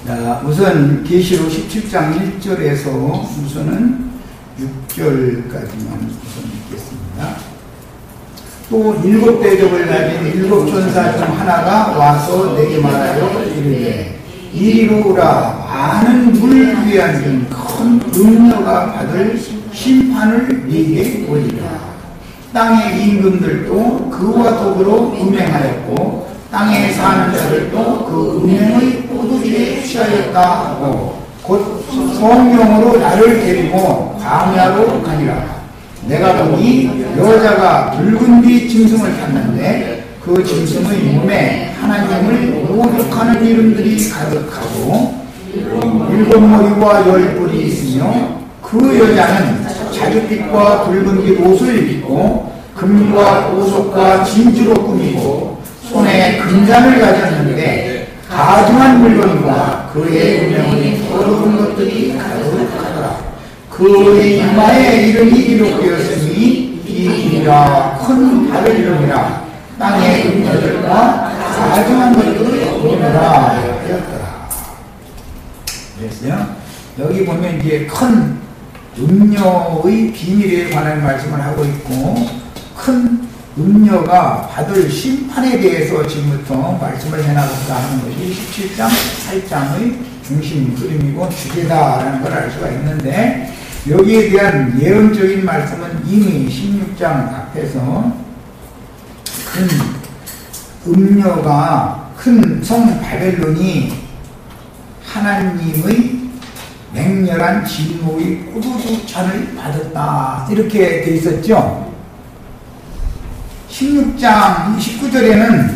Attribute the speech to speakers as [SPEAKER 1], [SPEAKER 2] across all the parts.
[SPEAKER 1] 자, 우선 계시록 17장 1절에서 우선은 6절까지만 우선 읽겠습니다. 또 7 대접을 가진 7 천사 중 하나가 와서 내게 말하여 이르되 이리로 오라. 많은 물 위에 앉은 큰 음녀가 받을 심판을 네게 보이리라. 땅의 임금들도 그와 더불어 음행하였고 땅에 사는 자들도 그 음행의 포도주에 취하였다 하고 곧 성령으로 나를 데리고 광야로 가니라. 내가 보니 여자가 붉은 빛 짐승을 탔는데 그 짐승의 몸에 하나님을 모독하는 이름들이 가득하고 7 머리와 10 뿔이 있으며 그 여자는 자줏빛과 붉은 빛 옷을 입고 금과 보석과 진주로 꾸미고 손에 금잔을 가졌는데 가증한 물건과 그의 운명의 더러운 것들이 가득하더라. 그의 이마에 이름이 기록되었으니 비밀이라 큰 바벨론이라 땅의 음녀들과 가증한 것들을 보느라 하였더라. 그랬어요. 여기 보면 이제 큰 음녀의 비밀에 관한 말씀을 하고 있고 큰 음녀가 받을 심판에 대해서 지금부터 말씀을 해나갔다 하는 것이 17장, 18장의 중심 흐름이고 주제다라는 걸 알 수가 있는데 여기에 대한 예언적인 말씀은 이미 16장 앞에서 큰 음녀가 큰 성 바벨론이 하나님의 맹렬한 진노의 포도주 잔을 받았다 이렇게 돼 있었죠. 16장 19절에는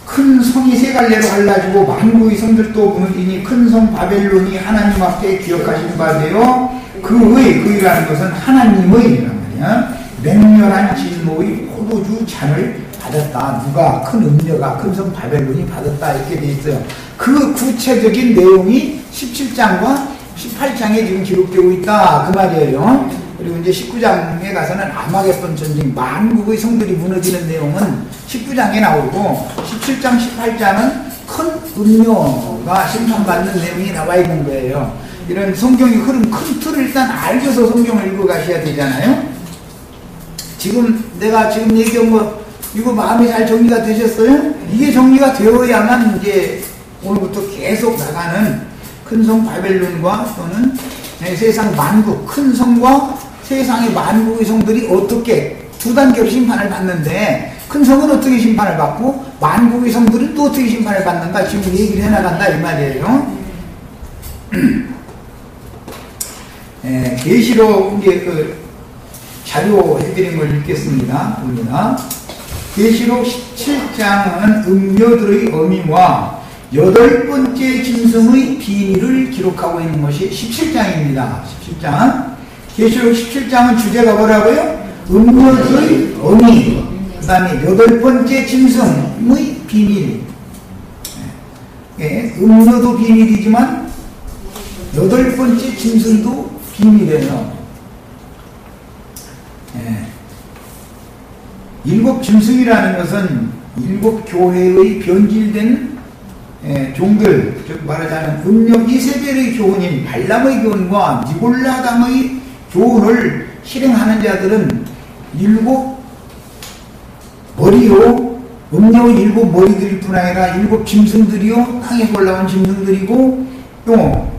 [SPEAKER 1] 큰 성이 세 갈래로 갈라지고 만국의 성들도 무너지니 큰 성 바벨론이 하나님 앞에 기억하신 바 되어 그의라는 것은 하나님의란 말이야. 맹렬한 진노의 포도주 잔을 받았다. 누가? 큰 음녀가 큰 성 바벨론이 받았다 이렇게 돼 있어요. 그 구체적인 내용이 17장과 18장에 지금 기록되고 있다 그 말이에요. 그리고 이제 19장에 가서는 아마겟돈 전쟁 만국의 성들이 무너지는 내용은 19장에 나오고 17장 18장은 큰 음녀가 심판받는 내용이 나와 있는 거예요. 이런 성경의 흐름 큰 틀을 일단 알고서 성경을 읽어 가셔야 되잖아요. 지금 내가 지금 얘기한 거 이거 마음이 잘 정리가 되셨어요? 이게 정리가 되어야만 이제 오늘부터 계속 나가는 큰 성 바벨론과 또는 세상 만국 큰 성과 세상의 만국의 성들이 어떻게 두 단계로 심판을 받는데 큰 성은 어떻게 심판을 받고 만국의 성들은 또 어떻게 심판을 받는가 지금 얘기를 해나간다 이 말이에요. 계시록 이제 그 자료 해드린 걸 읽겠습니다. 봅니다. 계시록 17장은 음녀들의 어미와 8번째 짐승의 비밀을 기록하고 있는 것이 17장입니다. 17장. 계시록 17장은 주제가 뭐라고요? 음녀들의 어미. 그 다음에 8번째 짐승의 비밀. 음녀도 비밀이지만 8번째 짐승도 비밀이에요. 7 짐승이라는 것은 7 교회의 변질된 종들, 즉 말하자면 음녀 이세벨의 교훈인 발람의 교훈과 니골라담의 교훈을 실행하는 자들은 7 머리요, 음녀의 7 머리들일 뿐 아니라 7 짐승들이요, 땅에서 올라온 짐승들이고 또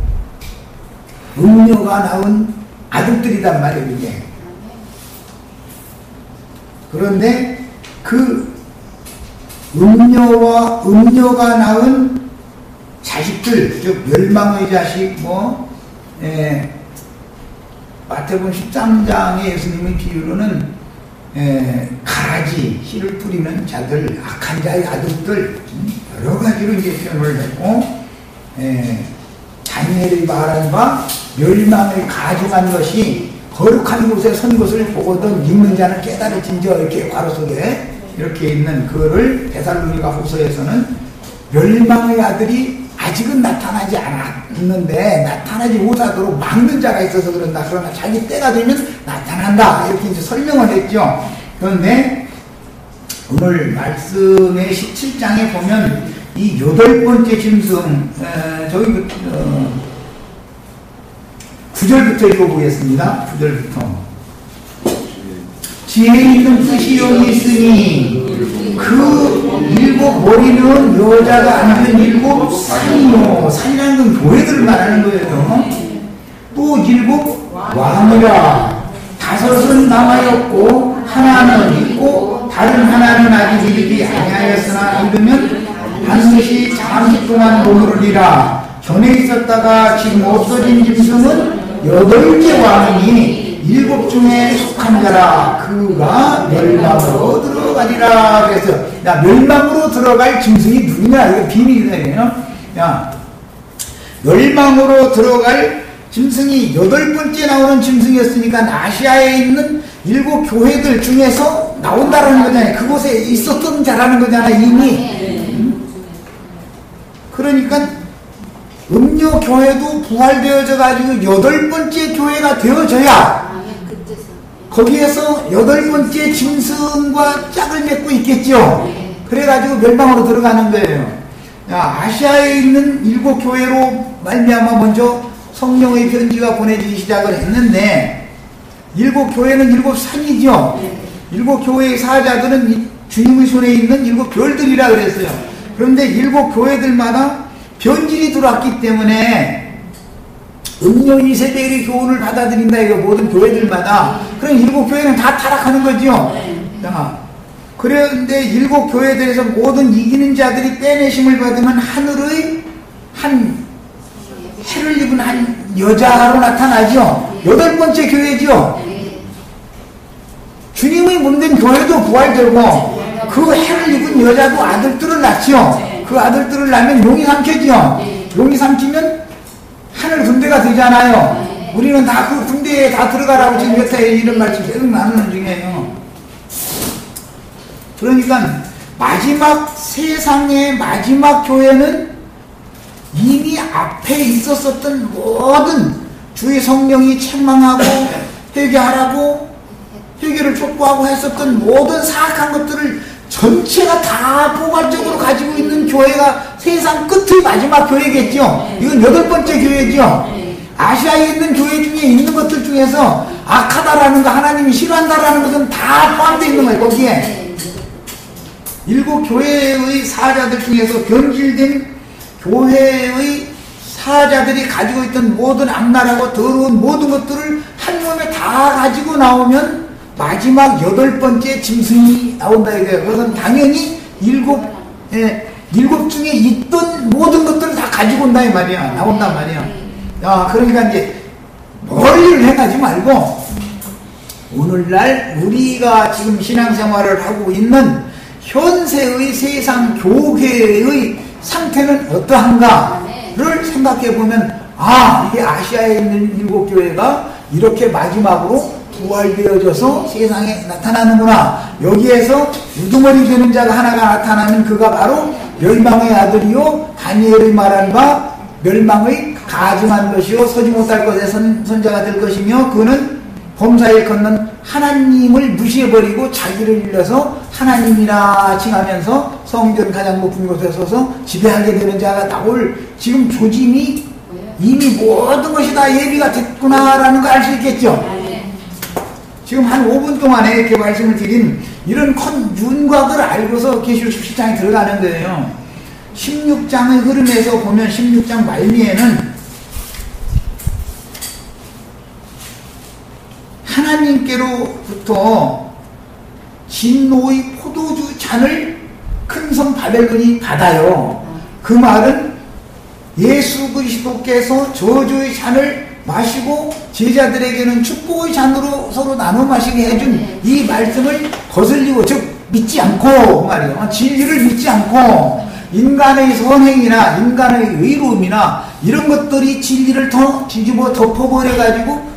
[SPEAKER 1] 음녀가 낳은 아들들이란 말이에요. 이게. 그런데 그 음녀가 낳은 자식들, 즉 멸망의 자식, 마태복음 13장의 예수님의 비유로는 가라지, 씨를 뿌리는 자들, 악한 자의 아들들 여러 가지로 이제 표현을 했고 다니엘이 말한 바 멸망을 가져간 것이 거룩한 곳에 선 것을 보거든 읽는 자는 깨달을진저 이렇게 괄호 속에 이렇게 있는 그거를 데살로니가 후서에서는 멸망의 아들이 아직은 나타나지 않았는데 나타나지 못하도록 막는 자가 있어서 그런다. 그러나 자기 때가 되면 나타난다. 이렇게 이제 설명을 했죠. 그런데 오늘 말씀의 17장에 보면 이 여덟 번째 짐승, 저기 9절부터 읽어보겠습니다. 9절부터. 지혜 있는 뜻이 여기 있으니 그 일곱 머리는 여자가 앉은 일곱 산이요. 산이라는 건 교회들을 말하는 거예요. 또 일곱 왕이라. 다섯은 남아였고 하나는 있고 다른 하나는 아직 이르지 아니하였으나 이르면 반드시 잠시 동안 머무르리라. 전에 있었다가 지금 없어진 짐승은 여덟째 왕이니 일곱 중에 속한 자라. 그가 멸망으로 들어가리라. 그래서 야, 멸망으로 들어갈 짐승이 누구냐? 이거 비밀이에요. 야, 멸망으로 들어갈 짐승이 여덟 번째 나오는 짐승이었으니까 아시아에 있는 일곱 교회들 중에서 나온다라는 거잖아요. 그곳에 있었던 자라는 거잖아요, 이미. 그러니까 음료 교회도 부활되어져 가지고 여덟 번째 교회가 되어져야 거기에서 여덟 번째 짐승과 짝을 맺고 있겠죠. 그래가지고 멸망으로 들어가는 거예요. 야, 아시아에 있는 일곱 교회로 말미암아 먼저 성령의 편지가 보내지기 시작을 했는데, 일곱 교회는 일곱 산이죠. 일곱 교회의 사자들은 주님의 손에 있는 일곱 별들이라 그랬어요. 그런데 일곱 교회들마다 변질이 들어왔기 때문에 음료 2세대의 교훈을 받아들인다, 이거 모든 교회들마다. 그럼 일곱 교회는 다 타락하는 거죠. 그런데 일곱 교회들에서 모든 이기는 자들이 빼내심을 받으면 하늘의 한 해를 입은 한 여자로 나타나죠. 여덟 번째 교회죠. 주님의 몸된 교회도 부활되고 그 해를 입은 여자도 아들들을 낳죠. 그 아들들을 낳으면 용이 삼켜지요. 용이 삼키면 하늘 군대가 되잖아요. 우리는 다 그 군대에 다 들어가라고 지금 몇 해 이런 말씀 계속 나누는 중이에요. 그러니까 마지막 세상의 마지막 교회는 이미 앞에 있었었던 모든 주의 성령이 책망하고 회개하라고 회개를 촉구하고 했었던 모든 사악한 것들을 전체가 다 포괄적으로 가지고 있는 교회가 세상 끝의 마지막 교회겠죠. 이건 여덟 번째 교회죠. 아시아에 있는 교회 중에 있는 것들 중에서 악하다라는 거, 하나님이 싫어한다라는 것은 다 포함되어 있는 거예요. 거기에 일곱 교회의 사자들 중에서 변질된 교회의 사자들이 가지고 있던 모든 악랄하고 더러운 모든 것들을 한 몸에 다 가지고 나오면 마지막 여덟 번째 짐승이 나온다 이거예요. 그것은 당연히 일곱 중에 있던 모든 것들을 다 가지고 온다 이 말이야. 나온단 말이야. 그러니까 이제 멀리를 행하지 말고 오늘날 우리가 지금 신앙생활을 하고 있는 현세의 세상 교회의 상태는 어떠한가를 생각해 보면, 이게 아시아에 있는 일곱 교회가 이렇게 마지막으로 부활되어져서 세상에 나타나는구나. 여기에서 우두머리 되는 자가 하나가 나타나면 그가 바로 멸망의 아들이요 다니엘의 말한 바 멸망의 가증한 것이요 서지 못할 것의 선자가 될 것이며, 그는 범사에 걷는 하나님을 무시해버리고 자기를 일러서 하나님이라 칭하면서 성전 가장 높은 곳에 서서 지배하게 되는 자가 나올 지금 조짐이 이미 모든 것이 다 예비가 됐구나라는 걸 알 수 있겠죠. 지금 한 5분 동안에 이렇게 말씀을 드린 이런 윤곽을 알고서 계시록 17장에 들어가는 거예요. 16장의 흐름에서 보면 16장 말미에는 하나님께로부터 진노의 포도주 잔을 큰 성 바벨론이 받아요. 그 말은 예수 그리스도께서 저주의 잔을 마시고 제자들에게는 축복의 잔으로 서로 나눠 마시게 해준 이 말씀을 거슬리고, 즉 믿지 않고 그 말이에요. 진리를 믿지 않고 인간의 선행이나 인간의 의로움이나 이런 것들이 진리를 더 뒤집어 덮어버려 가지고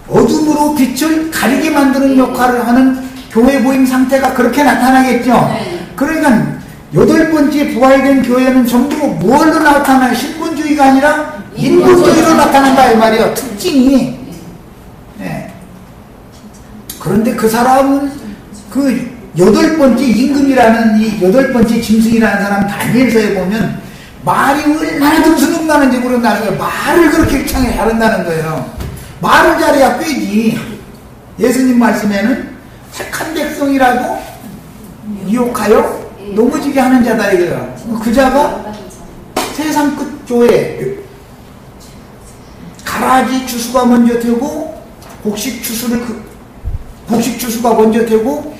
[SPEAKER 1] 어둠으로 빛을 가리게 만드는 역할을 하는 교회 모임 상태가 그렇게 나타나겠죠. 그러니까 여덟 번째 부활된 교회는 전부 뭘로 나타나요? 신분주의가 아니라 인본주의로 나타난다 이 말이에요. 특징이. 그런데 그 사람은 그 여덟 번째 임금이라는 이 여덟 번째 짐승이라는 사람 다니엘서에 보면 말이 얼마나 등수능 나는지 모른다는 거예요. 말을 그렇게 창에 잘한다는 거예요. 말을 잘해야 꿰지. 예수님 말씀에는 택한 백성이라도 유혹하여 넘어지게 하는 자다 이거예요. 그 자가 세상 끝조에 가라지 추수가 먼저 되고 곡식 추수가 먼저 되고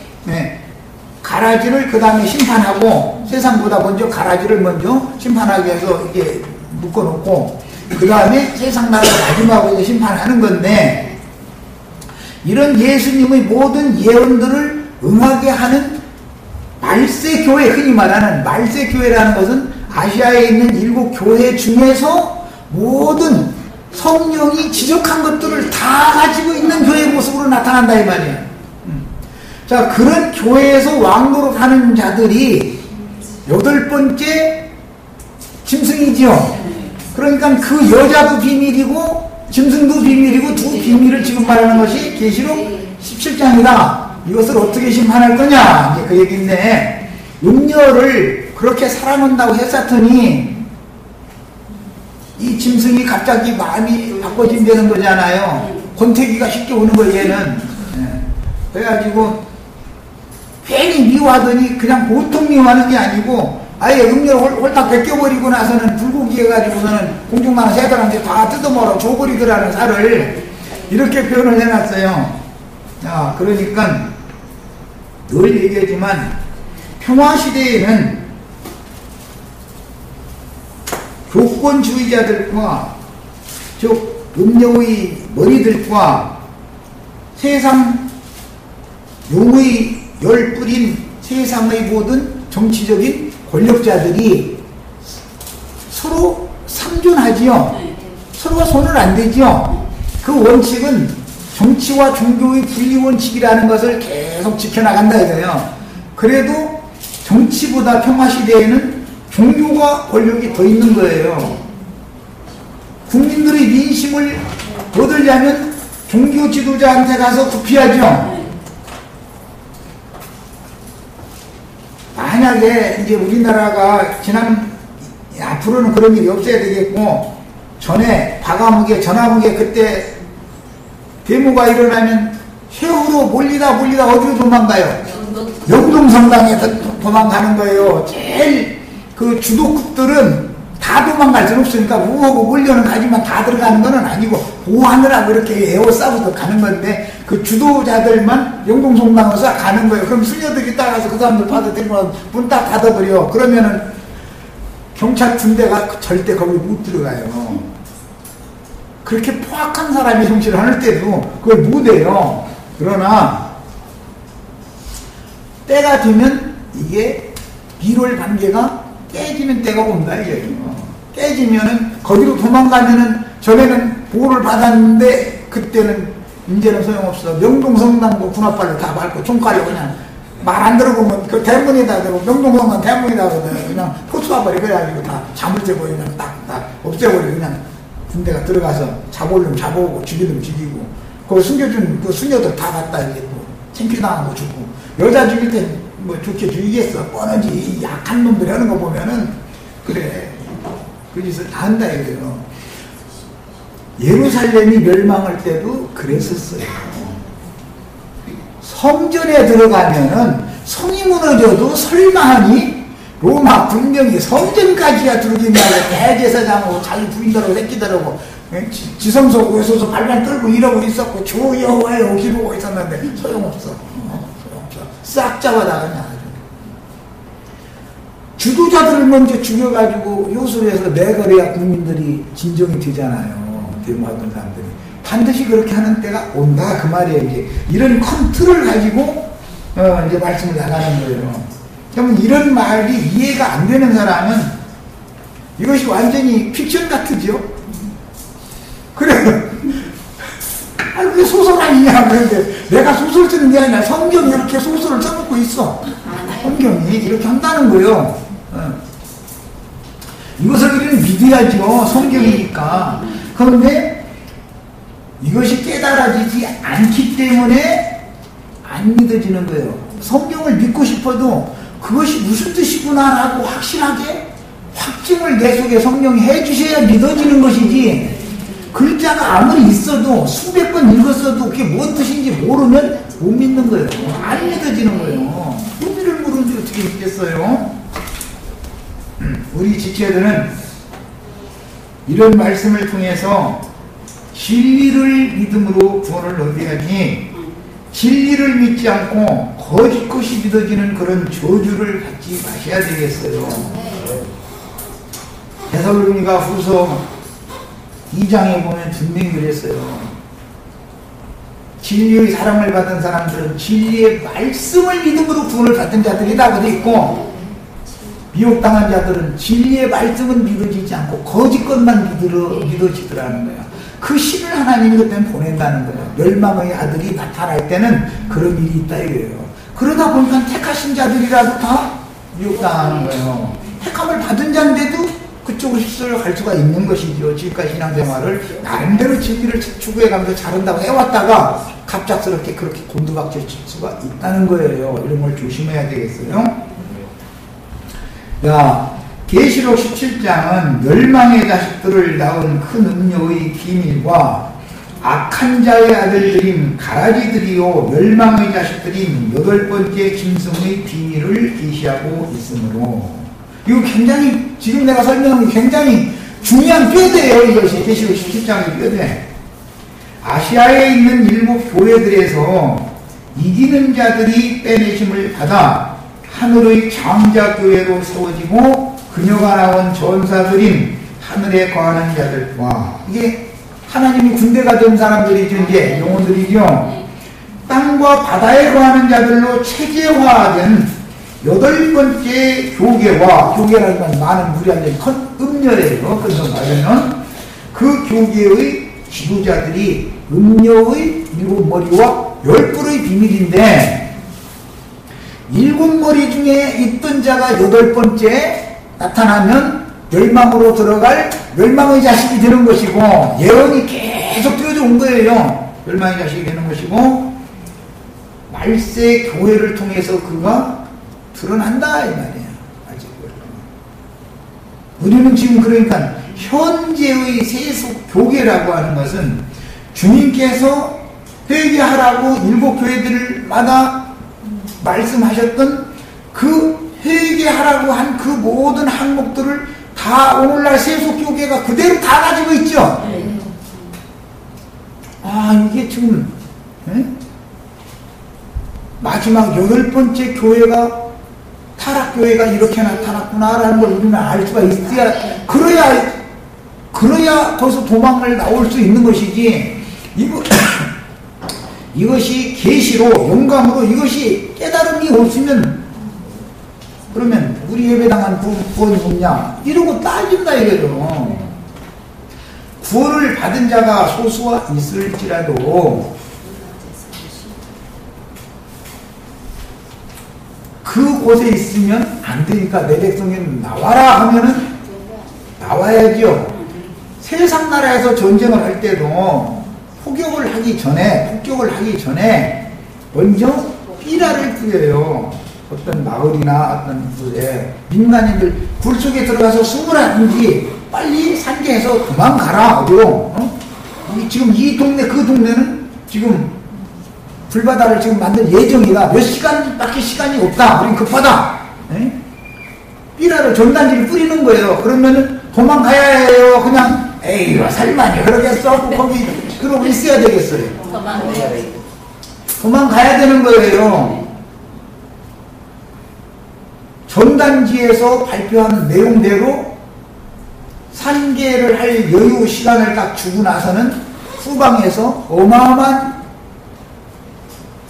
[SPEAKER 1] 가라지를 그 다음에 심판하고 세상보다 먼저 가라지를 먼저 심판하기 위해서 이게 묶어놓고 그 다음에 세상 나라 마지막으로 심판하는 건데 이런 예수님의 모든 예언들을 응하게 하는 말세교회, 흔히 말하는 말세교회라는 것은 아시아에 있는 7교회 중에서 모든 성령이 지적한 것들을 다 가지고 있는 교회 모습으로 나타난다 이 말이에요. 자, 그런 교회에서 왕노릇 하는 자들이 여덟 번째 짐승이죠. 그러니까 그 여자도 비밀이고 짐승도 비밀이고 두 비밀을 지금 말하는 것이 계시록 17장이다. 이것을 어떻게 심판할 거냐 이제 그 얘기인데 음녀를 그렇게 사랑한다고 했었더니 이 짐승이 갑자기 마음이 바꿔진다는 거잖아요. 권태기가 쉽게 오는 거예요 얘는. 그래가지고 괜히 미워하더니 그냥 보통 미워하는 게 아니고 아예 음료를 홀딱 벗겨버리고 나서는 불고기 해가지고서는 공중나는 새들한테 다 뜯어먹어 줘버리더라는 살을 이렇게 표현을 해놨어요. 자, 그러니까 늘 얘기하지만 평화시대에는 교권주의자들과 즉 음료의 머리들과 세상 용의 열 뿌린 세상의 모든 정치적인 권력자들이 서로 상존하지요. 서로가 손을 안 대지요. 그 원칙은 정치와 종교의 분리 원칙이라는 것을 계속 지켜나간다 이거예요. 그래도 정치보다 평화시대에는 종교가 권력이 더 있는 거예요. 국민들의 민심을 얻으려면 종교 지도자한테 가서 구피하죠. 만약에 이제 우리나라가 앞으로는 그런 일이 없어야 되겠고 전에 전화무게 그때 데모가 일어나면 세후로 몰리다 어디로 도망가요? 영동성당에 도망가는 거예요. 제일 그 주도급들은 다 도망갈 수는 없으니까 우하고 몰려는 가지만 다 들어가는 건 아니고 보호하느라고 이렇게 에워싸고 가는 건데 그 주도자들만 영동성당에서 가는 거예요. 그럼 수녀들이 따라서 그 사람들 받아들이면 문 딱 닫아버려. 그러면은 경찰 군대가 절대 거기 못 들어가요. 그렇게 포악한 사람이 정치를 할 때도 그걸 못해요. 그러나 때가 되면 이게 비롤 관계가 깨지는 때가 온다 이거예요. 깨지면은 거기로 도망가면은 전에는 보호를 받았는데 그때는 이제는 소용없어. 명동성당도 군합발로 다 밟고 총칼로 그냥 말 안 들어보면 그 대문에다 대고 명동성당 대문에다 그냥 포수화버리 그래가지고 다 자물쇠버리 그냥 딱 없애버리 그냥 군대가 들어가서 잡으려면 잡아오고 죽이려면 죽이고 그걸 숨겨준 그 수녀들 다 갖다 이제 또 챙피당한 거 주고 여자 죽일 때 뭐 좋게 죽이겠어. 뻔하지. 약한 놈들이 하는 거 보면은 그래 그 짓을 다 한다 이거예요. 예루살렘이 멸망할 때도 그랬었어요. 성전에 들어가면은 성이 무너져도 설마하니 로마 군병이 성전까지야 들어오겠냐고 대제사장하고 자기 부인들하고 새끼들하고 지성소 외소서 발발 떨고 이러고 있었고 주여와요 기르고 있었는데 소용없어. 싹 잡아나가냐. 주도자들을 먼저 죽여가지고 요술해서 내거래야 국민들이 진정이 되잖아요. 데모하던 사람들이. 반드시 그렇게 하는 때가 온다. 그 말이에요. 이제 이런 큰 틀을 가지고, 이제 말씀을 나가는 거예요. 그러면 이런 말이 이해가 안 되는 사람은 이것이 완전히 픽션 같으죠? 그래. 아니, 그게 소설 아니냐. 그런데 내가 소설 쓰는 게 아니라 성경이 이렇게 소설을 써놓고 있어. 성경이 이렇게 한다는 거예요. 이것을 우리는 믿어야죠. 성경이니까. 그런데 이것이 깨달아지지 않기 때문에 안 믿어지는 거예요. 성경을 믿고 싶어도 그것이 무슨 뜻이구나라고 확실하게 확증을 내 속에 성령이 해주셔야 믿어지는 것이지, 글자가 아무리 있어도 수백 번 읽었어도 그게 뭔 뜻인지 모르면 못 믿는 거예요. 안 믿어지는 거예요. 의미를 모르는데 어떻게 믿겠어요? 우리 지체들은 이런 말씀을 통해서 진리를 믿음으로 구원을 얻어야지, 진리를 믿지 않고 거짓 것이 믿어지는 그런 저주를 갖지 마셔야 되겠어요. 데살로니가 후서 2장에 보면 분명히 그랬어요. 진리의 사랑을 받은 사람들은 진리의 말씀을 믿음으로 구원을 받은 자들이라고 되어 있고, 미혹당한 자들은 진리의 말씀은 믿어지지 않고 거짓 것만 믿어지더라는 거예요. 그 신을 하나님이 그때는 보낸다는 거예요. 멸망의 아들이 나타날 때는 그런 일이 있다 이거예요. 그러다 보니까 택하신 자들이라도 다 미혹당하는 거예요. 택함을 받은 자인데도 그쪽으로 휩쓸려 갈 수가 있는 것이죠. 지금까지 신앙생활을 나름대로 진리를 추구해가면서 잘한다고 해왔다가 갑작스럽게 그렇게 곤두박질 칠 수가 있다는 거예요. 이런 걸 조심해야 되겠어요. 계시록 17장은 멸망의 자식들을 낳은 큰 음녀의 비밀과 악한 자의 아들들인 가라지들이요 멸망의 자식들인 8번째 짐승의 비밀을 계시하고 있으므로, 이거 굉장히 지금 내가 설명한 게 굉장히 중요한 뼈대예요. 이것이 계시록 17장의 뼈대. 아시아에 있는 7 교회들에서 이기는 자들이 빼내심을 받아 하늘의 장자교회로 세워지고 그녀가 나온 전사들인 하늘에 거하는 자들. 와, 이게 하나님이 군대가 된 사람들이죠. 이제 영혼들이죠. 땅과 바다에 거하는 자들로 체계화된 8번째 교계라는 건 많은 무리한 큰 음녀예요. 그래서 말하면 그 교계의 지도자들이 음녀의 7머리와 10뿔의 비밀인데, 7머리 중에 있던 자가 8번째 나타나면 멸망으로 들어갈 멸망의 자식이 되는 것이고, 예언이 계속 되어져 온 거예요. 멸망의 자식이 되는 것이고, 말세 교회를 통해서 그가 드러난다 이 말이에요. 우리는 지금 그러니까 현재의 세속 교계라고 하는 것은 주님께서 회개하라고 7 교회들마다 말씀하셨던 그 회개하라고 한 그 모든 항목들을 다 오늘날 세속교계가 그대로 다 가지고 있죠. 이게 지금 마지막 8번째 교회가 타락교회가 이렇게 나타났구나라는 걸 우리는 알 수가 있어야, 그래야 거기서 도망을 나올 수 있는 것이지, 이것이 계시로 영감으로 이것이 깨달음이 없으면, 그러면 우리 예배당한 구원이 없냐 이러고 따진다 이거죠. 구원을 받은 자가 소수와 있을지라도 그곳에 있으면 안 되니까 내 백성이 나와라 하면은 나와야죠. 세상 나라에서 전쟁을 할 때도 폭격을 하기 전에 먼저 삐라를 뿌려요. 어떤 마을이나 어떤 곳에 민간인들 굴 속에 들어가서 숨을 하든지 빨리 산계해서 도망가라. 어디로? 지금 이 동네 그 동네는 지금 불바다를 지금 만들 예정이다. 몇 시간밖에 시간이 없다. 우린 급하다. 삐라를 전단지를 뿌리는 거예요. 그러면은 도망가야 해요. 그냥 에이 살만이 그러겠어. 거기 그러고 있어야 되겠어요. 도망가야 되는 거예요. 전단지에서 발표하는 내용대로 산계를 할 여유 시간을 딱 주고 나서는 후방에서 어마어마한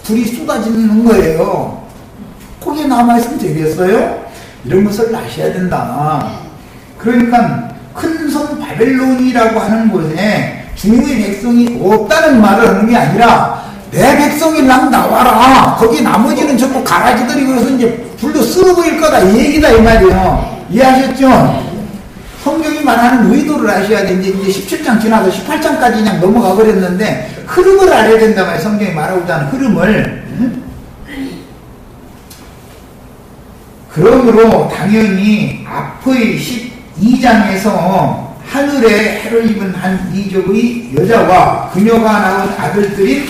[SPEAKER 1] 불이 쏟아지는 거예요. 거기에 남아있으면 되겠어요? 이런 것을 아셔야 된다. 그러니까 큰 성 바벨론이라고 하는 곳에 주님의 백성이 없다는 말을 하는 게 아니라 내 백성이랑 나와라. 거기 나머지는 전부 가라지들이 그래서 이제 불도 쓰러보일 거다 이 얘기다 이 말이에요. 이해하셨죠? 성경이 말하는 의도를 아셔야 되는데 이제 17장 지나서 18장까지 그냥 넘어가 버렸는데 흐름을 알아야 된다 말이에요. 성경이 말하고자 하는 흐름을. 그러므로 당연히 앞의 12장에서 하늘에 해를 입은 한 이족의 여자와 그녀가 낳은 아들들인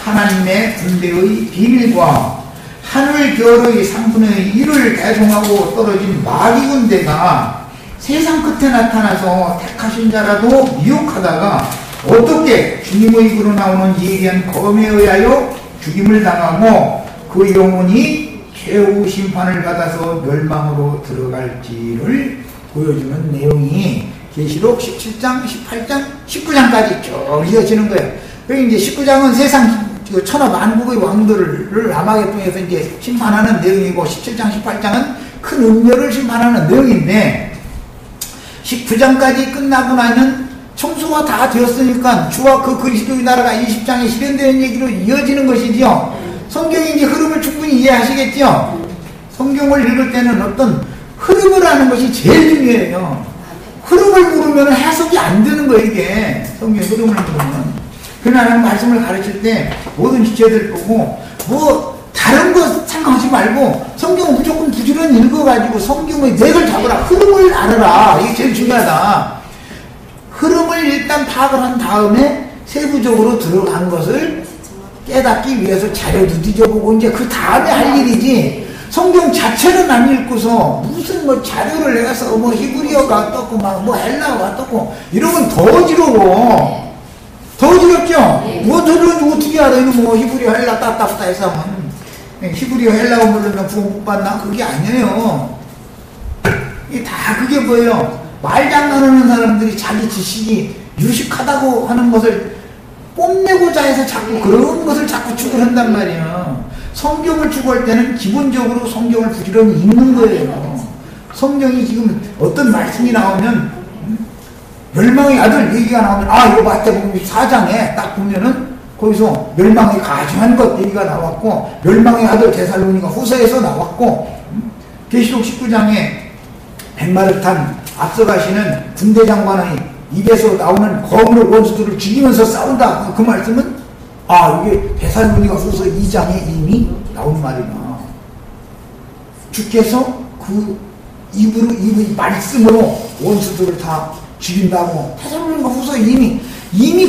[SPEAKER 1] 하나님의 군대의 비밀과 하늘 별의 3분의 1을 대송하고 떨어진 마귀 군대가 세상 끝에 나타나서 택하신 자라도 미혹하다가 어떻게 주님의 입으로 나오는 예기한 검에 의하여 죽임을 당하고 그 영혼이 최후 심판을 받아서 멸망으로 들어갈지를 보여주는 내용이 계시록 17장, 18장, 19장까지 쭉 이어지는 거예요. 그리고 이제 19장은 세상 천하 만국의 왕들을 아마겟돈에서 이제 심판하는 내용이고 17장, 18장은 큰 음녀를 심판하는 내용인데 19장까지 끝나고 나면 청소가 다 되었으니까 주와 그 그리스도의 나라가 20장에 실현되는 얘기로 이어지는 것이지요. 성경의 이제 흐름을 충분히 이해하시겠죠? 성경을 읽을 때는 어떤 흐름을 아는 것이 제일 중요해요. 흐름을 모르면 해석이 안 되는 거예요, 이게. 성경의 흐름을 모르면. 그러나 말씀을 가르칠 때 모든 지체들 보고 뭐 다른 거 생각하지 말고 성경을 무조건 부지런히 읽어가지고 성경의 맥을 잡으라. 흐름을 알아라. 이게 제일 중요하다. 흐름을 일단 파악을 한 다음에 세부적으로 들어간 것을 깨닫기 위해서 자료도 뒤져보고 이제 그 다음에 할 일이지 성경 자체는 안 읽고서 무슨 뭐 자료를 내가 써 뭐 히브리어가 떴고 막 뭐 헬라어가 떴고 이러면 더 어지러워. 더 어지럽죠? 뭐 어지러운지 어떻게 알아? 이거 뭐 히브리어 헬라 따따따 해서 하면 히브리어 헬라어 모르면 구원 못 받나? 그게 아니에요. 이게 다 그게 뭐예요? 말장난하는 사람들이 자기 지식이 유식하다고 하는 것을 뽐내고자 해서 자꾸 그런 것을 자꾸 추구를 한단 말이에요. 성경을 추구할 때는 기본적으로 성경을 부지런히 읽는 거예요. 성경이 지금 어떤 말씀이 나오면 멸망의 아들 얘기가 나오면 이거 마태복음 4장에 딱 보면은 거기서 멸망이 가증한 것 얘기가 나왔고 멸망의 아들 데살로니가 후서에서 나왔고 계시록 19장에 백마를 탄 앞서가시는 군대 장관의 입에서 나오는 검으로 원수들을 죽이면서 싸운다. 그 말씀은 이게 데살로니가 후서 2장에 이미 나온 말이구나. 주께서 그 입의 말씀으로 원수들을 다 죽인다고 데살로니가 후서 이미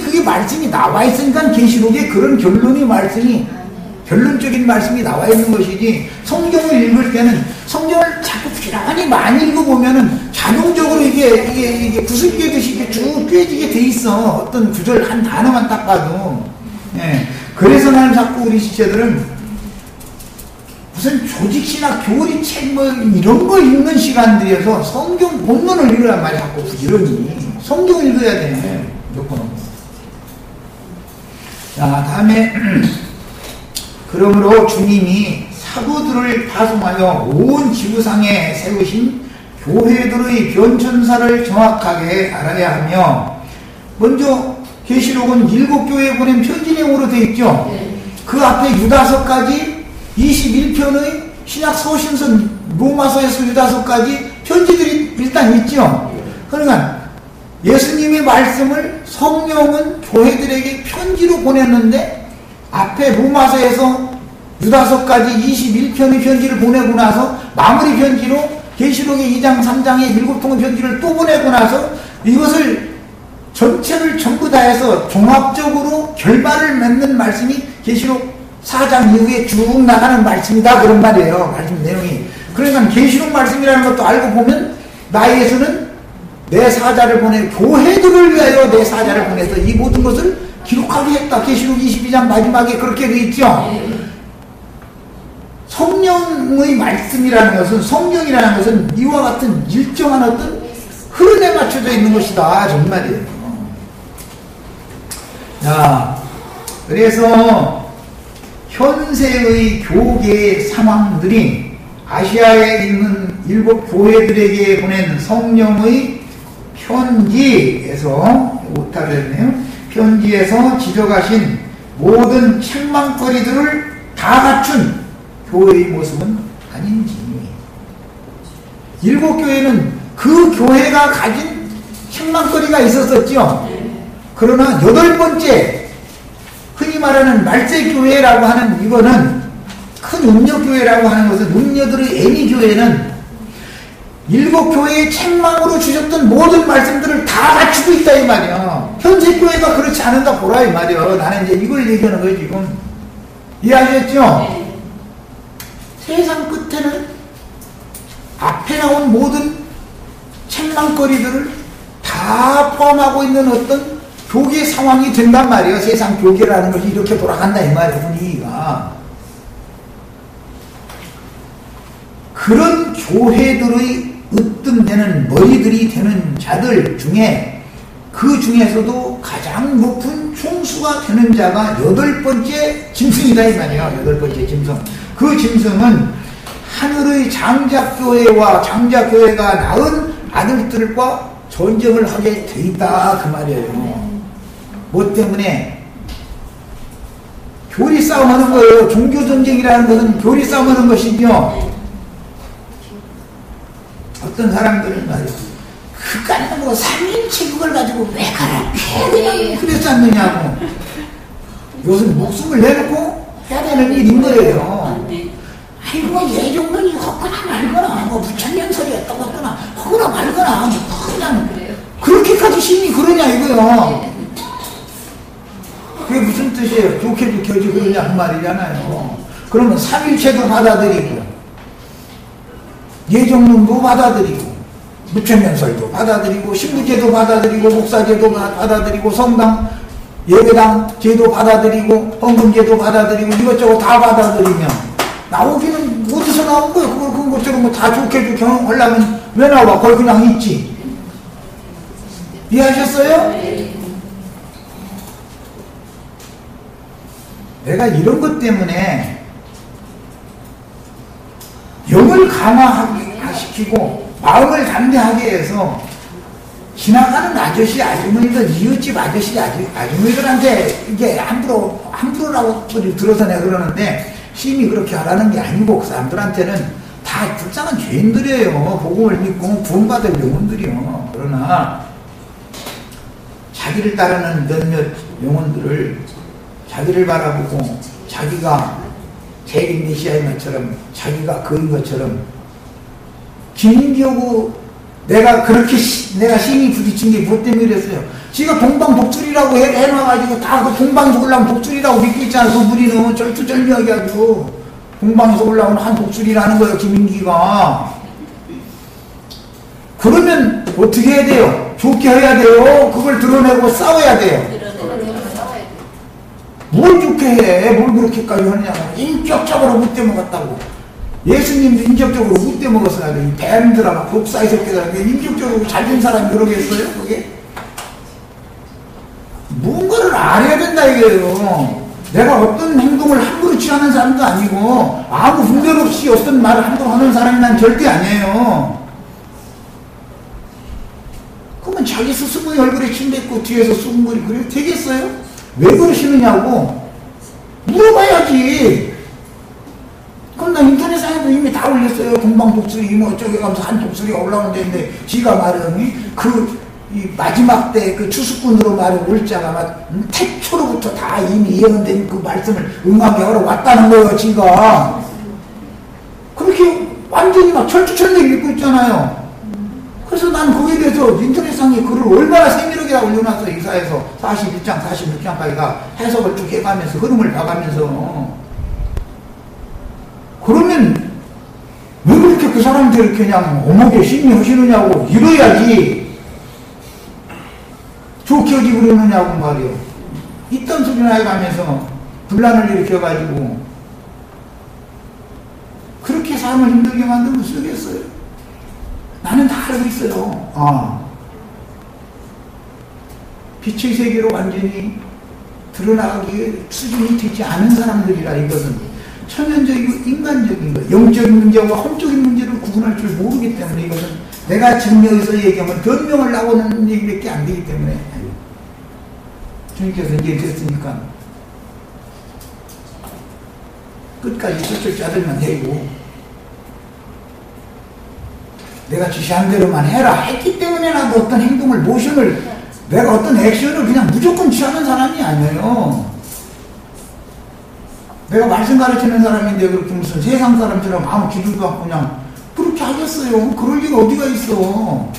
[SPEAKER 1] 그게 말씀이 나와 있으니까 계시록에 그런 결론적인 말씀이 나와 있는 것이지 성경을 읽을 때는 성경을 자꾸 부지런히 많이 읽어보면은 자동적으로 이게 구슬 꿰듯이 이게 쭉 꿰지게 돼 있어. 어떤 구절 한 단어만 딱 봐도. 예. 그래서 나는 자꾸 우리 지체들은 무슨 조직시나 교리 책 뭐 이런 거 읽는 시간들에서 성경 본문을 읽으란 말이야. 자꾸 부지런히. 성경을 읽어야 돼. 자, 다음에 그러므로 주님이 사도들을 파송하여 온 지구상에 세우신 교회들의 변천사를 정확하게 알아야 하며 먼저 계시록은 7교회에 보낸 편지 내용으로 되어 있죠. 그 앞에 유다서까지 21편의 신약 서신서 로마서에서 유다서까지 편지들이 일단 있죠. 그러니까 예수님의 말씀을 성령은 교회들에게 편지로 보냈는데 앞에 로마서에서 유다서까지 21편의 편지를 보내고 나서 마무리 편지로 계시록의 2장 3장의 7통의 편지를 또 보내고 나서 이것을 전체를 전부 다 해서 종합적으로 결말을 맺는 말씀이 계시록 4장 이후에 쭉 나가는 말씀이다 그런 말이에요. 말씀 내용이. 그러니까 계시록 말씀이라는 것도 알고 보면 나에게서는 내 사자를 보내 교회들을 위하여 내 사자를 보내서 이 모든 것을 기록하게 했다. 계시록 22장 마지막에 그렇게 되어 있죠. 성령의 말씀이라는 것은 성경이라는 것은 이와 같은 일정한 어떤 흐름에 맞춰져 있는 것이다. 정말이에요. 자, 그래서 현세의 교계의 상황들이 아시아에 있는 7교회들에게 보낸 성령의 편지에서 오타를 했네요. 편지에서 지적하신 모든 책망거리들을 다 갖춘 교회의 모습은 아닌지. 7교회는 그 교회가 가진 책망거리가 있었었죠. 그러나 8번째 흔히 말하는 말세교회라고 하는 이거는 큰 음녀교회라고 하는 것은 음녀들의 애미교회는 7교회의 책망으로 주셨던 모든 말씀들을 다 갖추고 있다 이 말이야. 현세교회가 그렇지 않은가 보라 이 말이야. 나는 이제 이걸 얘기하는 거예요 지금. 이해하셨죠? 네. 세상 끝에는 앞에 나온 모든 책망거리들을 다 포함하고 있는 어떤 교계 상황이 된단 말이에요. 세상 교계라는 것이 이렇게 돌아간다 이 말이에요. 분위기가. 그런 교회들의 으뜸되는 머리들이 되는 자들 중에 그 중에서도 가장 높은 총수가 되는 자가 8번째 짐승이다 이 말이에요. 8번째 짐승. 그 짐승은 하늘의 장자교회와 장자교회가 낳은 아들들과 전쟁을 하게 돼 있다 그 말이에요. 뭐 때문에? 교리 싸움하는 거예요. 종교전쟁이라는 것은 교리 싸움하는 것이죠. 어떤 사람들은 말이에요. 그까는 뭐 3인체 그걸 가지고 왜 그렇게 그랬지 않느냐고. 이것은 목숨을 내놓고 해야 되는 일인 거예요. 아이고 예종론이 헛거나 말거나 뭐 부천년 소리가 떠갔거나 허거나 말거나 뭐 그냥 그렇게까지 심히 그러냐 이거요. 그게 무슨 뜻이에요? 좋게 좋게 그러냐 그 말이잖아요. 그러면 3일체도 받아들이고 예정론도 받아들이고 무천년설도 받아들이고 신부제도 받아들이고 목사제도 받아들이고 성당 예배당 제도 받아들이고 헌금제도 받아들이고 이것저것 다 받아들이면 나오기는 어디서 나온 거예요? 그걸 그것처럼 뭐 다 좋게 하려면 왜 나와? 거기 그냥 있지. 이해하셨어요? 내가 이런 것 때문에 영을 강화시키고 마음을 담대하게 해서 지나가는 아저씨 아주머니들 이웃집 아저씨 아주머니들한테 이게 함부로라고 들어서 내가 그러는데 심히 그렇게 하라는 게 아니고 그 사람들한테는 다 불쌍한 죄인들이에요. 복음을 믿고 구원받을 영혼들이요. 그러나 자기를 따르는 몇몇 영혼들을 자기를 바라보고 자기가 제일 메시아인 것처럼 자기가 그인 것처럼 김인기하고 내가 심히 부딪힌 게 뭐 때문에 그랬어요. 지가 동방독출이라고 해놔가지고 다 그 동방에서 올라온 독출이라고 믿고 있잖아. 그 무리는 절투절미하게 하고 동방에서 올라온 한 독출이라는 거예요. 김인기가. 그러면 어떻게 해야 돼요? 좋게 해야 돼요? 그걸 드러내고 싸워야 돼요? 뭘 좋게 해? 뭘 그렇게까지 하느냐고. 인격적으로 못돼먹었다고. 예수님도 인격적으로 못돼먹었어요. 이 뱀들하고 독사의 새끼들하고 인격적으로 잘된 사람이 그러겠어요? 그게? 뭔가를 알아야 된다 이거예요. 내가 어떤 행동을 함부로 취하는 사람도 아니고 아무 분별 없이 어떤 말을 함부로 하는 사람이 난 절대 아니에요. 그러면 자기 스승의 얼굴에 침 뱉고 뒤에서 수근거리 그래도 되겠어요? 왜 그러시느냐고 물어봐야지. 그럼 나 인터넷상에도 이미 다 올렸어요. 동방독수리 뭐 어쩌게 가면서 한 독수리가 올라오는데 지가 말하니 이 마지막 때 그 추수꾼으로 말해 올자가 막 태초로부터 다 이미 예언된 그 말씀을 응하게 하러 왔다는 거예요. 지가 그렇게 완전히 막 철두철미 읽고 있잖아요. 그래서 난 거기에 대해서 인터넷상에 글을 얼마나 세밀하게 다 올려놨어. 이사에서 41장 46장까지가 해석을 쭉 해가면서 흐름을 봐가면서. 그러면 왜 그렇게 그 사람들 그냥 어묵에 심히 하시느냐고. 이래야지 좋게 하지 그러느냐고 말이요. 이딴 소리나 해가면서 분란을 일으켜가지고 그렇게 삶을 힘들게 만들면 쓰겠어요? 나는 다 알고 있어요. 빛의 세계로 완전히 드러나기에 수준이 되지 않은 사람들이라 이것은 천연적이고 인간적인 거, 영적인 문제와 험적인 문제를 구분할 줄 모르기 때문에 이것은 내가 지금 여기서 얘기하면 변명을 나오는 얘기밖에 안 되기 때문에 주님께서 이제 됐으니까 끝까지 저쪽 자들만 해고 내가 지시한 대로만 해라 했기 때문에 나도 어떤 행동을 모션을 내가 어떤 액션을 그냥 무조건 취하는 사람이 아니에요. 내가 말씀 가르치는 사람인데 그렇게 무슨 세상 사람처럼 아무 기술도 않고 그냥 그렇게 하겠어요. 그럴 리가 어디가 있어.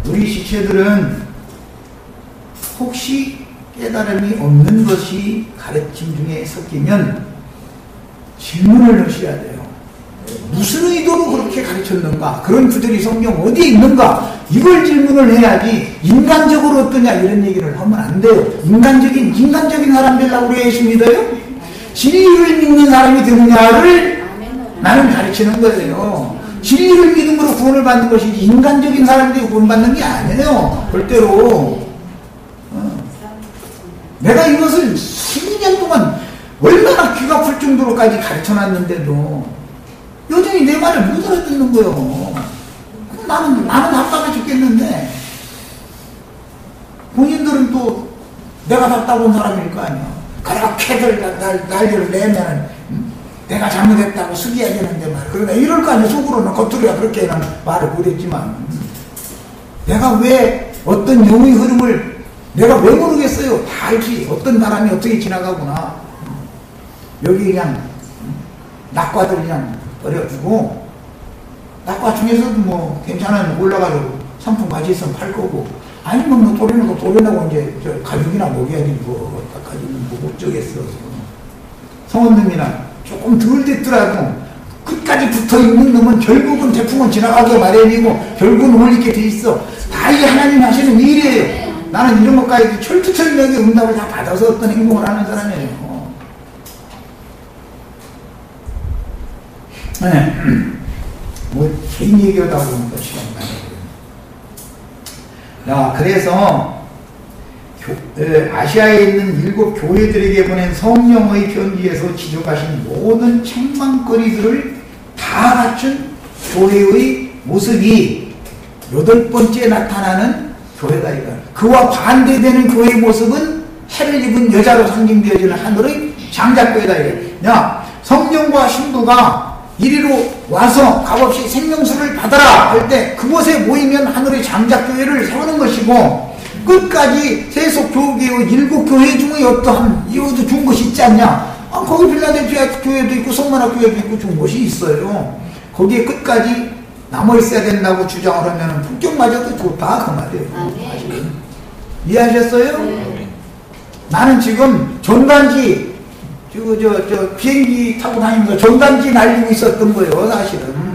[SPEAKER 1] 우리 지체들은 혹시 깨달음이 없는 것이 가르침 중에 섞이면 질문을 하셔야 돼요. 무슨 의도로 그렇게 가르쳤는가? 그런 구절이 성경 어디에 있는가? 이걸 질문을 해야지 인간적으로 어떠냐 이런 얘기를 하면 안 돼요. 인간적인 사람 되려고 그래 예수 믿어요? 진리를 믿는 사람이 되느냐를 나는 가르치는 거예요. 진리를 믿음으로 구원을 받는 것이지 인간적인 사람들이 구원받는 게 아니에요. 절대로. 내가 이것을 12년 동안 얼마나 귀가 아플 정도로까지 가르쳐놨는데도 여전히 내 말을 못 알아듣는 거예요. 나는 답답해 죽겠는데 본인들은 또 내가 답답한 사람일 거 아니야. 그렇게들 난리를 내면은 내가 잘못했다고 숙여야 되는데 말. 그러나 이럴 거 아니야. 속으로는 겉으로야 그렇게는 말을 못했지만 내가 왜 어떤 영의 흐름을 내가 왜 모르겠어요. 다 알지. 어떤 바람이 어떻게 지나가구나. 여기 그냥 낙과들 그냥 버려주고 낙과 중에서도 뭐 괜찮은 올라가지고 상품 가지 있으면 팔 거고 아니면 뭐 도려내고 이제 저 가죽이나 먹여야지 뭐 가죽은 뭐 못 저겠어. 성원님이나 조금 덜 됐더라도 끝까지 붙어있는 놈은 결국은 태풍은 지나가게 마련이고 결국은 올리게 돼 있어. 다 이게 하나님 하시는 일이에요. 나는 이런 것까지 철두철미하게 응답을 다 받아서 어떤 행동을 하는 사람이에요. 네. 뭐 개인 얘기하다 보니까 시간이 많이 걸려요. 자, 그래서 아시아에 있는 7 교회들에게 보낸 성령의 편지에서 지적하신 모든 책망거리들을 다 갖춘 교회의 모습이 8번째 나타나는 교회다 이거. 그와 반대되는 교회의 모습은 해를 입은 여자로 상징되어지는 하늘의 장작교회다 이거. 야, 성령과 신부가 이리로 와서 값없이 생명수를 받아라 할 때 그곳에 모이면 하늘의 장작교회를 세우는 것이고 끝까지 세속 교계의 7 교회 중에 어떠한 이것도 좋은 것이 있지 않냐? 거기 빌라델피아 교회도 있고 성만학 교회도 있고 좋은 것이 있어요. 거기에 끝까지 남아 있어야 된다고 주장을 하면 품격마저도 좋다 그 말이에요. 이해하셨어요? 네. 나는 지금 전단지 저 비행기 타고 다니면서 전단지 날리고 있었던 거예요, 사실은.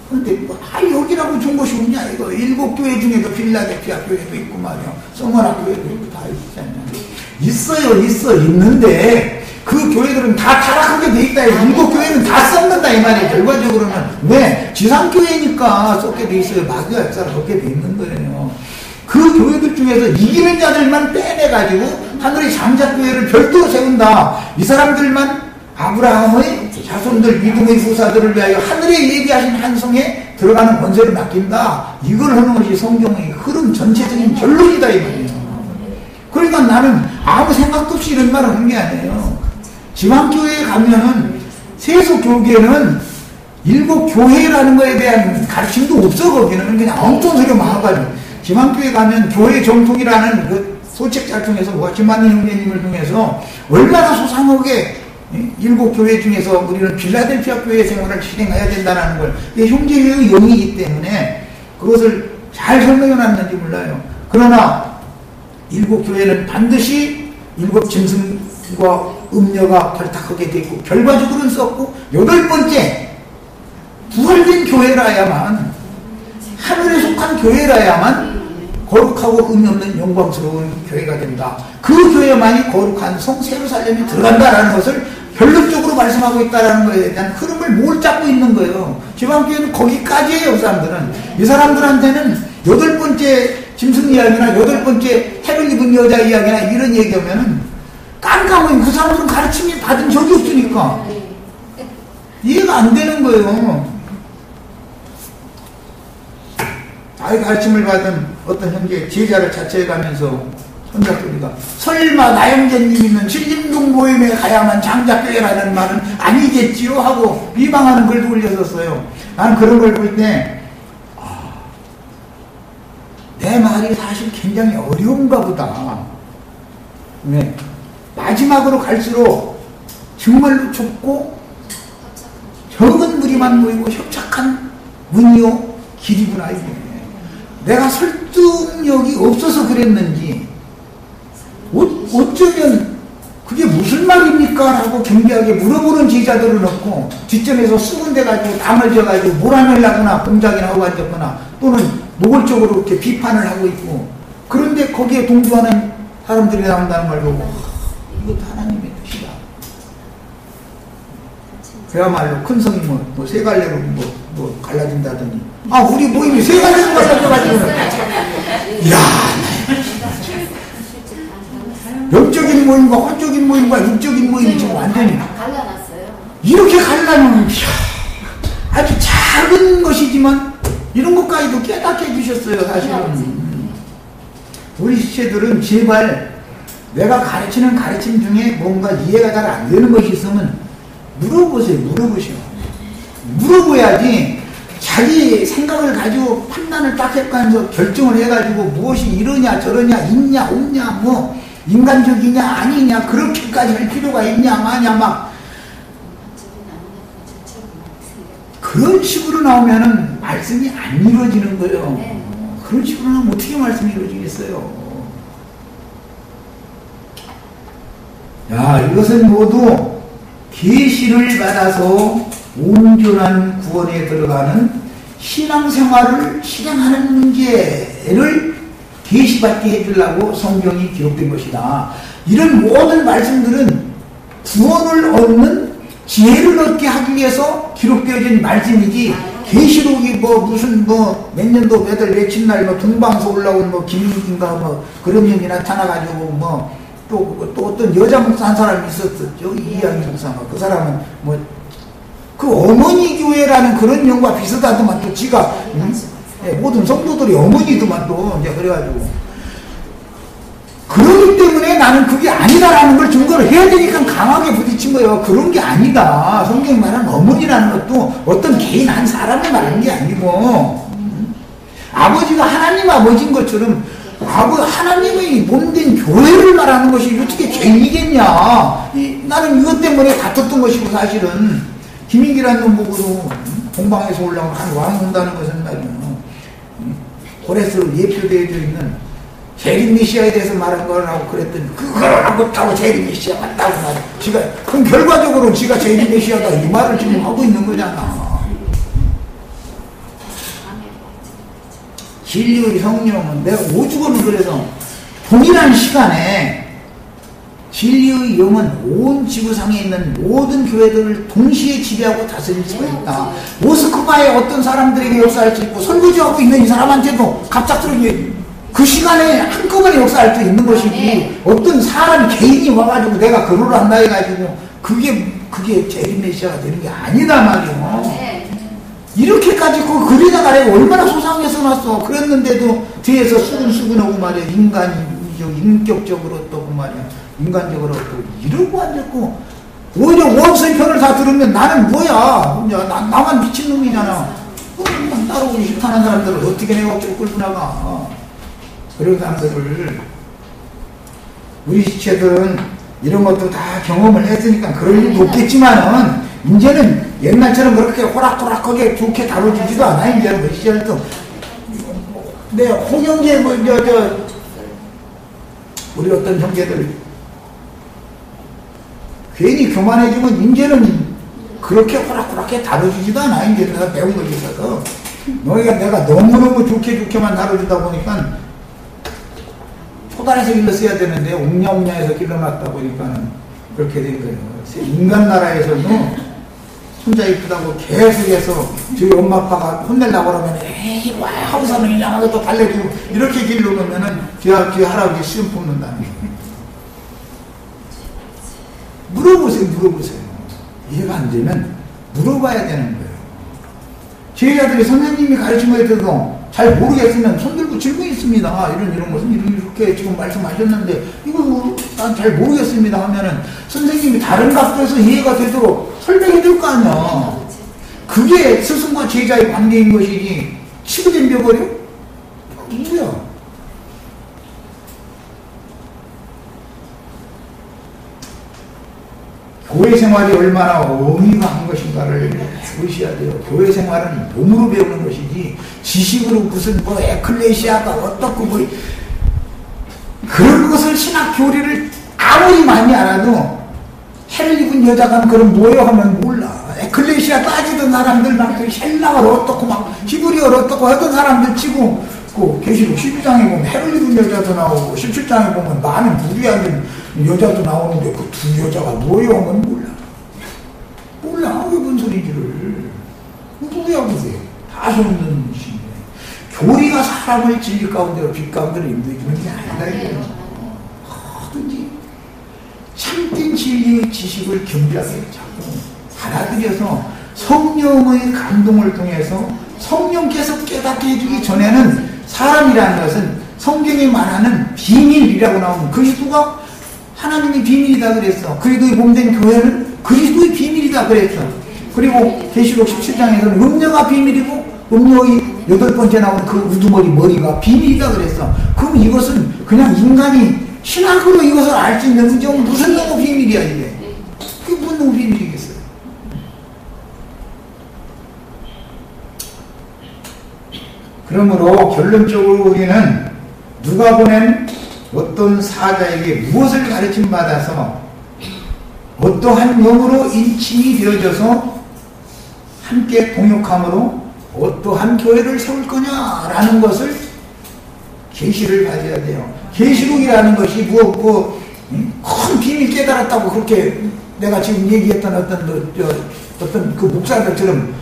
[SPEAKER 1] 근데 여기라고 좋은 곳이 없냐, 이거. 7 교회 중에도 필라델피아 교회도 있고 말이야. 성만학 교회도 있고 다 있잖아요. 있는데, 그 교회들은 다 타락하게 돼 있다. 7 교회는 다 썩는다, 이 말이에요. 결과적으로는. 왜? 지상교회니까 썩게 돼 있어요. 마귀가 역사를 썩게 돼 있는 거예요. 그 교회들 중에서 이기는 자들만 빼내가지고 하늘의 장작교회를 별도로 세운다. 이 사람들만 아브라함의 자손들 믿음의 후사들을 위하여 하늘에 예비하신 한 성에 들어가는 권세를 맡긴다. 이걸 하는 것이 성경의 흐름 전체적인 결론이다 이 말이에요. 그러니까 나는 아무 생각도 없이 이런 말을 하는 게 아니에요. 지방교회에 가면은 세속 교계는 7 교회라는 거에 대한 가르침도 없어. 거기는 그냥 엉뚱한 소리만 하가지고. 지방교회 가면 교회 정통이라는 그 소책자를 통해서 김만희 형제님을 통해서 얼마나 소상하게 7 교회 중에서 우리는 필라델피아 교회 생활을 실행해야 된다는 걸 형제의 영이기 때문에 그것을 잘 설명해 놨는지 몰라요. 그러나 7 교회는 반드시 7 짐승과 음녀가 결탁하게 되고 결과적으로는 썼고 8번째 부활된 교회라야만 하늘에 속한 교회라야만 거룩하고 의미 없는 영광스러운 교회가 된다. 그 교회만이 거룩한 성 예루살렘에 들어간다라는 것을 결론적으로 말씀하고 있다는 것에 대한 흐름을 뭘 잡고 있는 거예요. 지방교회는 거기까지예요. 그 사람들은. 이 사람들한테는 8번째 짐승 이야기나 8번째 해를 입은 여자 이야기나 이런 얘기하면은 깜깜해요. 그 사람들은 가르침이 받은 적이 없으니까 이해가 안 되는 거예요. 아이 가르침을 받은 어떤 형제 제자를 자처해 가면서 손자소리가 설마 나영재님이면 신림동 모임에 가야만 장작교회라는 말은 아니겠지요 하고 비방하는 글도 올렸었어요. 나는 그런 걸 볼 때 내 말이 사실 굉장히 어려운가 보다. 왜? 마지막으로 갈수록 정말로 좁고 적은 무리만 모이고 협착한 문이요 길이구나. 이게 내가 설득력이 없어서 그랬는지 어쩌면 그게 무슨 말입니까? 라고 경계하게 물어보는 제자들은 없고 뒷전에서 수군대가지고 담을 져가지고 몰아내려거나 공작이나 하고 앉았거나 또는 노골적으로 이렇게 비판을 하고 있고, 그런데 거기에 동조하는 사람들이 나온다는 걸 보고 이것도 하나님의 뜻이다. 그야말로 큰 성이 뭐 세 갈래로 뭐 갈라진다더니 우리 모임이 세 갈래로 갈라져가지고 이야, 영적인 모임과 혼적인 모임과 육적인 모임이 지금 완전히
[SPEAKER 2] 갈라놨어요.
[SPEAKER 1] 이렇게 갈라놓으면 아주 작은 것이지만 이런 것까지도 깨닫게 해주셨어요. 사실은 우리 시체들은 제발 내가 가르치는 가르침 중에 뭔가 이해가 잘 안 되는 것이 있으면 물어보세요. 물어봐야지 자기 생각을 가지고 판단을 딱 해가면서 결정을 해가지고 무엇이 이러냐 저러냐 있냐 없냐 뭐 인간적이냐 아니냐 그렇게까지 할 필요가 있냐 마냐 막 그런 식으로 나오면은 말씀이 안 이루어지는 거예요. 그런 식으로 나오면 어떻게 말씀이 이루어지겠어요? 야, 이것은 모두 계시를 받아서 온전한 구원에 들어가는 신앙생활을 실행하는 문제를 계시받게 해주려고 성경이 기록된 것이다. 이런 모든 말씀들은 구원을 얻는 지혜를 얻게 하기 위해서 기록되어진 말씀이지, 계시록이 무슨 몇 년도 며칠 날 동방서 올라온 김인가 그런 년이 나타나가지고 또 어떤 여자 목사 한 사람이 있었죠. 이양희 목사가. 그 사람은 그 어머니 교회라는 그런 영과 비슷하더만 또 지가 모든 성도들이 어머니더만 또 이제 그래가지고 그러기 때문에 나는 그게 아니다라는 걸 증거를 해야 되니까 강하게 부딪힌 거예요. 그런 게 아니다. 성경 말하는 어머니라는 것도 어떤 개인 한 사람을 말하는 게 아니고 아버지가 하나님 아버지인 것처럼 하나님의 몸된 교회를 말하는 것이 어떻게 죄이겠냐. 나는 이것 때문에 다퉜던 것이고, 사실은 김인기라는 놈 보고도 공방에서 올라온 한 왕이 온다는 것은 말이에요. 고레스로 예표되어져 있는 재림 메시아에 대해서 말한 거라고 그랬더니 그걸 못하고 재림 메시아 맞다고 말해. 그럼 결과적으로 지가 재림 메시아다 이 말을 지금 하고 있는 거잖아. 진리의 성령은 내가 오죽어는 그래서 동일한 시간에 진리의 영은 온 지구상에 있는 모든 교회들을 동시에 지배하고 다스릴 수가 있다. 모스크바에 어떤 사람들에게 역사할 수 있고 설거지하고 있는 이 사람한테도 갑작스럽게 그 시간에 한꺼번에 역사할 수 있는 것이지, 어떤 사람 개인이 와가지고 내가 그러로 한다 해가지고 그게 재림 메시아가 되는 게 아니다 말이오. 이렇게까지 그 그리다가 내가 얼마나 소상해서 놨어. 그랬는데도 뒤에서 수근수근하고 말이야. 인격적으로 또 그 말이야. 인간적으로 또 이러고 앉았고, 오히려 원수의 편을 다 들으면 나는 뭐야. 나만 미친놈이잖아. 따라오기 싫다는 사람들을 어떻게 내가 어쩌고 끌고 나가. 그런 사람들을 우리 시체들은 이런 것도 다 경험을 했으니까 그럴 일도 없겠지만은 이제는 옛날처럼 그렇게 호락호락하게 좋게 다뤄주지도 않아. 이제는 그 시절도 홍영재 우리 어떤 형제들 괜히 교만해지면 이제는 그렇게 호락호락하게 다뤄주지도 않아. 이제 내가 배운 것이 있어서 내가 너무너무 좋게만 다뤄주다 보니까 초단에서 길렀어야 되는데 옹냐옹냐해서 길러놨다 보니까는 그렇게 된 거예요. 인간 나라에서도 손자 이쁘다고 계속해서 저희 엄마 아빠가 혼내려고 그러면 에이 와 하고서는 그냥 또 달래주고 이렇게 길러놓으면은 뒤에 할아버지 시험 뽑는다는 거예요. 물어보세요. 이해가 안 되면 물어봐야 되는 거예요. 제자들이 선생님이 가르친 거에 대해서 잘 모르겠으면 손들고 질문이 있습니다. 이런 것은 이렇게 지금 말씀하셨는데 이거 난 잘 모르겠습니다 하면은 선생님이 다른 각도에서 이해가 되도록 설명해 줄 거 아니야. 그게 스승과 제자의 관계인 것이지 치고 덤벼버려? 뭐야? 교회 생활이 얼마나 의미가 한 것인가를 보셔야 돼요. 교회 생활은 몸으로 배우는 것이지 지식으로 무슨 뭐 에클레시아가 어떻고 뭐 그런 것을 신학 교리를 아무리 많이 알아도 해를 입은 여자가 그럼 뭐예요 하면 몰라. 에클레시아 따지던 사람들 막 헬라어를 어떻고 막 히브리어를 어떻고 하던 사람들 치고 그 계시록 12장에 보면 해를 입은 여자도 나오고 17장에 보면 많은 무리하는 여자도 나오는데 그 두 여자가 뭐예요 하면 몰라. 왜 뭔 소리지를 누구야 그게 다 소문는 것인데 교리가 사람을 진리 가운데로 빛 가운데로 인도해주는 게 아니다 이거예요. 뭐든지 참된 진리의 지식을 겸비하게 자꾸 받아들여서 성령의 감동을 통해서 성령께서 깨닫게 해주기 전에는 사람이라는 것은 성경에 말하는 비밀이라고 나오는 그리스도가 하나님의 비밀이다 그랬어. 그리스도의 몸된 교회는 그리스도의 비밀이다 그랬어. 그리고 계시록 17장에서는 음녀가 비밀이고 음녀의 8번째 나오는 그 우두머리 머리가 비밀이다 그랬어. 그럼 이것은 그냥 인간이 신학으로 이것을 알 수 있는 좀 무슨 놈의 비밀이야 이게. 그게 무슨 놈의 비밀이겠어요. 그러므로 결론적으로 우리는 누가 보낸 어떤 사자에게 무엇을 가르침 받아서 어떠한 영으로 인칭이 되어져서 함께 동역함으로 어떠한 교회를 세울 거냐라는 것을 계시를 가져야 돼요. 계시록이라는 것이 큰 비밀 깨달았다고 그렇게 내가 지금 얘기했던 어떤 그 목사들처럼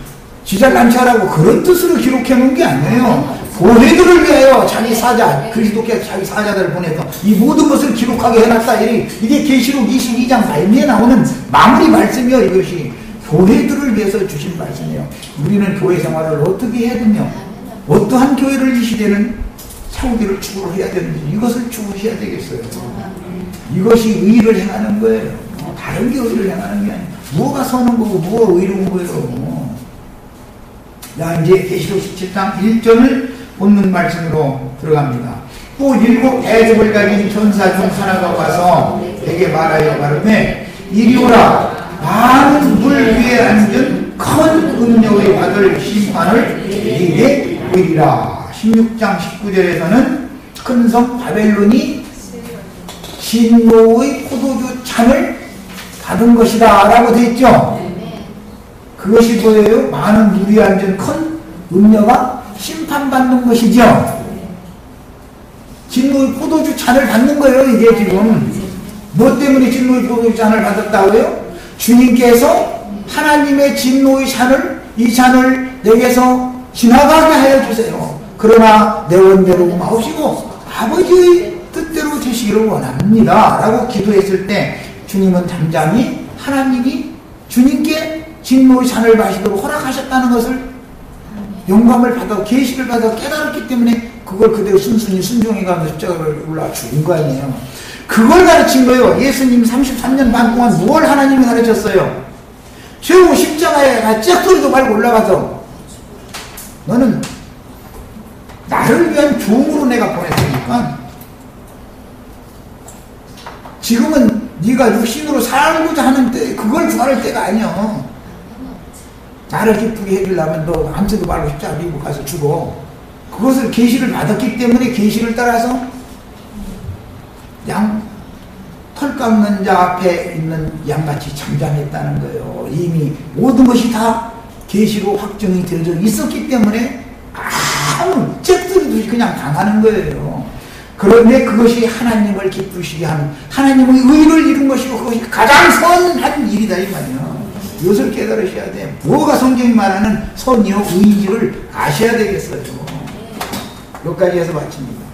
[SPEAKER 1] 지잘난체하라고 그런 뜻으로 기록해 놓은 게 아니에요. 교회들을 위하여 자기 사자, 그리스도께서 자기 사자들을 보내서 이 모든 것을 기록하게 해놨다. 이게 계시록 22장 말미에 나오는 마무리 말씀이요. 이것이 교회들을 위해서 주신 말씀이에요. 우리는 교회 생활을 어떻게 해야 되며 어떠한 교회를 이 시대는 세우기를 추구를 해야 되는지 이것을 추구해야 되겠어요. 이것이 의를 행하는 거예요. 다른 게 의를 행하는 게 아니에요. 뭐가 선한 거고 뭐가 의로운 거예요. 자, 이제 계시록 17장 1절을 본문 말씀으로 들어갑니다. 또 7 대접을 가진 천사 중 하나가 와서 내게 말하여 가르되 이리 오라. 많은 물 위에 앉은 큰 음녀의 받을 심판을 네게 보이리라. 16장 19절에서는 큰 성 바벨론이 진노의 포도주 잔을 받은 것이다 라고 되어 있죠. 그것이 뭐예요? 많은 물 위에 앉은 큰 음녀가 심판받는 것이죠. 진노의 포도주 잔을 받는 거예요. 이게 지금 뭐 때문에 진노의 포도주 잔을 받았다고요? 주님께서 하나님의 진노의 잔을 이 잔을 내게서 지나가게 하여 주세요. 그러나 내 원대로 마옵시고 아버지의 뜻대로 되시기를 원합니다 라고 기도했을 때 주님은 잠잠히 하나님이 주님께 진노의 잔을 마시도록 허락하셨다는 것을 영감을 받아 계시를 받아 깨달았기 때문에 그걸 그대로 순순히 순종해가면서 십자가를 올라 죽은 거 아니에요. 그걸 가르친 거예요. 예수님 33년 반 동안 뭘 하나님이 가르쳤어요? 최후 십자가에 짝소리도 말고 올라가서 너는 나를 위한 종으로 내가 보냈으니까 지금은 네가 육신으로 살고자 하는 때 그걸 구할 때가 아니야. 나를 기쁘게 해주려면 너 아무데도 말고 십자가 미국 가서 죽어. 그것을 계시를 받았기 때문에 계시를 따라서 털 깎는 자 앞에 있는 양같이 잠잠했다는 거예요. 이미 모든 것이 다 계시로 확정이 되어져 있었기 때문에 아무 잭소리도 그냥 당하는 거예요. 그런데 그것이 하나님을 기쁘시게 하는 하나님의 의를 이룬 것이고 그것이 가장 선한 일이다 이 말이에요. 이것을 깨달으셔야 돼. 뭐가 성경이 말하는 선이요 의인지를 아셔야 되겠어요. 여기까지 해서 마칩니다.